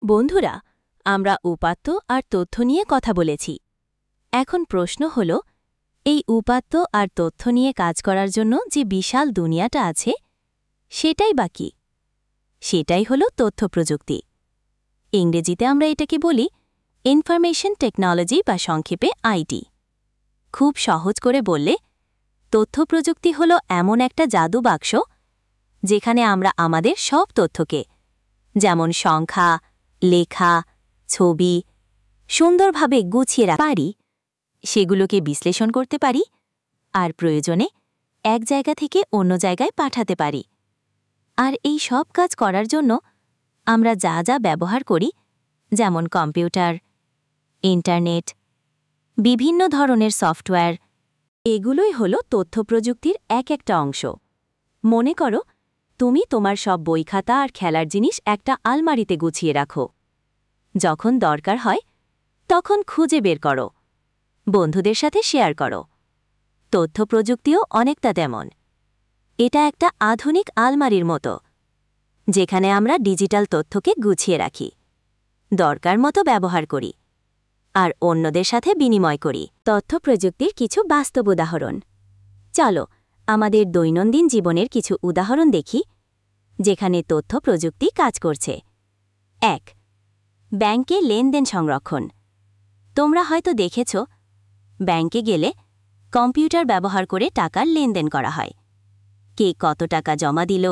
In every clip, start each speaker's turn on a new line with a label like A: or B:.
A: বন্ধুরা, আমরা উপাত্ত আর তথ্য নিয়ে কথা বলেছি। এখন প্রশ্ন হল, এই উপাত্ত আর তথ্য নিয়ে কাজ করার জন্য যে বিশাল দুনিয়াটা আছে, সেটাই বা কি? সেটাই হল তথ্য প্রযুক্তি। ইংরেজিতে আমরা এটাকে বলি ইনফরমেশন টেকনোলজি বা সংক্ষেপে আইটি। খুব সহজ করে বললে, তথ্য প্রযুক্তি হল এমন একটা জাদু বাক্স যেখানে আমরা আমাদের সব তথ্যকে, যেমন সংখ্যা, লেখা, ছবি, সুন্দরভাবে গুছিয়ে রাখতে পারি, সেগুলোকে বিশ্লেষণ করতে পারি আর প্রয়োজনে এক জায়গা থেকে অন্য জায়গায় পাঠাতে পারি। আর এই সব কাজ করার জন্য আমরা যা যা ব্যবহার করি, যেমন কম্পিউটার, ইন্টারনেট, বিভিন্ন ধরনের সফটওয়্যার, এগুলোই হল তথ্য প্রযুক্তির এক একটা অংশ। মনে করো, তুমি তোমার সব বই খাতা আর খেলার জিনিস একটা আলমারিতে গুছিয়ে রাখো। যখন দরকার হয় তখন খুঁজে বের করো, বন্ধুদের সাথে শেয়ার করো। তথ্য প্রযুক্তিও অনেকটা তেমন। এটা একটা আধুনিক আলমারির মতো, যেখানে আমরা ডিজিটাল তথ্যকে গুছিয়ে রাখি, দরকার মতো ব্যবহার করি আর অন্যদের সাথে বিনিময় করি। তথ্য প্রযুক্তির কিছু বাস্তব উদাহরণ। চলো আমাদের দৈনন্দিন জীবনের কিছু উদাহরণ দেখি যেখানে তথ্য প্রযুক্তি কাজ করছে। ১. ব্যাংকে লেনদেন সংরক্ষণ। তোমরা হয়তো দেখেছ, ব্যাংকে গেলে কম্পিউটার ব্যবহার করে টাকার লেনদেন করা হয়। কে কত টাকা জমা দিল,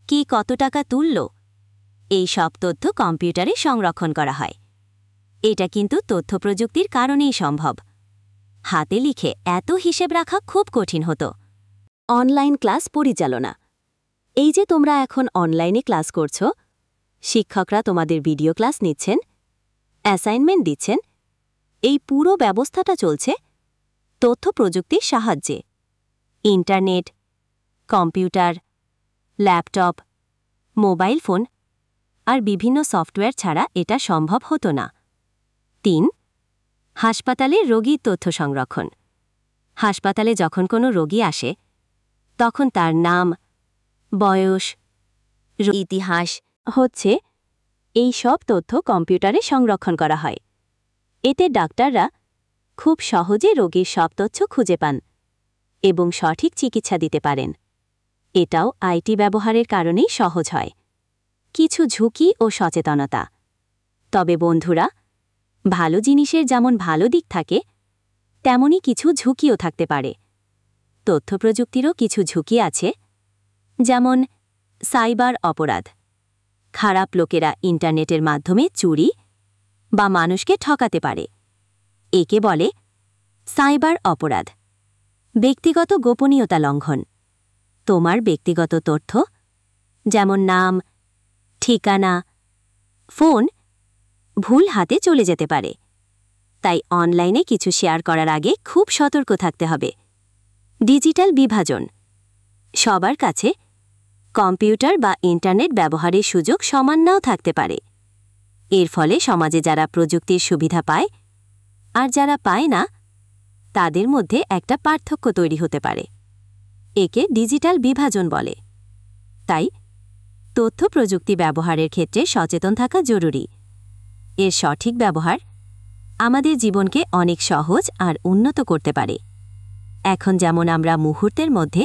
A: কি কত টাকা তুলল, এই সব তথ্য কম্পিউটারে সংরক্ষণ করা হয়। এটা কিন্তু তথ্য প্রযুক্তির কারণেই সম্ভব। হাতে লিখে এত হিসেব রাখা খুব কঠিন হতো। অনলাইন ক্লাস পরিচালনা। এই যে তোমরা এখন অনলাইনে ক্লাস করছ, শিক্ষকরা তোমাদের ভিডিও ক্লাস নিচ্ছেন, অ্যাসাইনমেন্ট দিচ্ছেন, এই পুরো ব্যবস্থাটা চলছে তথ্য প্রযুক্তির সাহায্যে। Internet, computer, laptop, mobile phone আর বিভিন্ন সফটওয়্যার ছাড়া এটা সম্ভব হতো না। ৩. হাসপাতালে রোগীর তথ্য সংরক্ষণ। হাসপাতালে যখন কোনো রোগী আসে, তখন তার নাম, বয়স, ইতিহাস হচ্ছে এই সব তথ্য কম্পিউটারে সংরক্ষণ করা হয়। এতে ডাক্তাররা খুব সহজে রোগীর সব তথ্য খুঁজে পান এবং সঠিক চিকিৎসা দিতে পারেন। এটাও আইটি ব্যবহারের কারণেই সহজ হয়। কিছু ঝুঁকি ও সচেতনতা। তবে বন্ধুরা, ভালো জিনিসের যেমন ভালো দিক থাকে, তেমনি কিছু ঝুঁকিও থাকতে পারে। তথ্য প্রযুক্তিরও কিছু ঝুঁকি আছে, যেমন সাইবার অপরাধ। খারাপ লোকেরা ইন্টারনেটের মাধ্যমে চুরি বা মানুষকে ঠকাতে পারে। একে বলে সাইবার অপরাধ। ব্যক্তিগত গোপনীয়তা লঙ্ঘন। তোমার ব্যক্তিগত তথ্য, যেমন নাম, ঠিকানা, ফোন, ভুল হাতে চলে যেতে পারে। তাই অনলাইনে কিছু শেয়ার করার আগে খুব সতর্ক থাকতে হবে। ডিজিটাল বিভাজন। সবার কাছে কম্পিউটার বা ইন্টারনেট ব্যবহারের সুযোগ সমান নাও থাকতে পারে। এর ফলে সমাজে যারা প্রযুক্তির সুবিধা পায় আর যারা পায় না, তাদের মধ্যে একটা পার্থক্য তৈরি হতে পারে। একে ডিজিটাল বিভাজন বলে। তাই তথ্য প্রযুক্তি ব্যবহারের ক্ষেত্রে সচেতন থাকা জরুরি। এর সঠিক ব্যবহার আমাদের জীবনকে অনেক সহজ আর উন্নত করতে পারে। এখন যেমন আমরা মুহূর্তের মধ্যে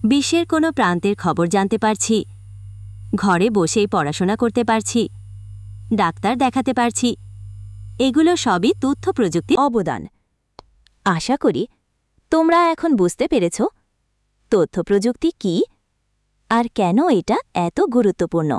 A: বিশ্বের কোনো প্রান্তের খবর জানতে পারছি, ঘরে বসেই পড়াশোনা করতে পারছি, ডাক্তার দেখাতে পারছি, এগুলো সবই তথ্য প্রযুক্তির অবদান। আশা করি তোমরা এখন বুঝতে পেরেছ তথ্য প্রযুক্তি কী আর কেন এটা এত গুরুত্বপূর্ণ।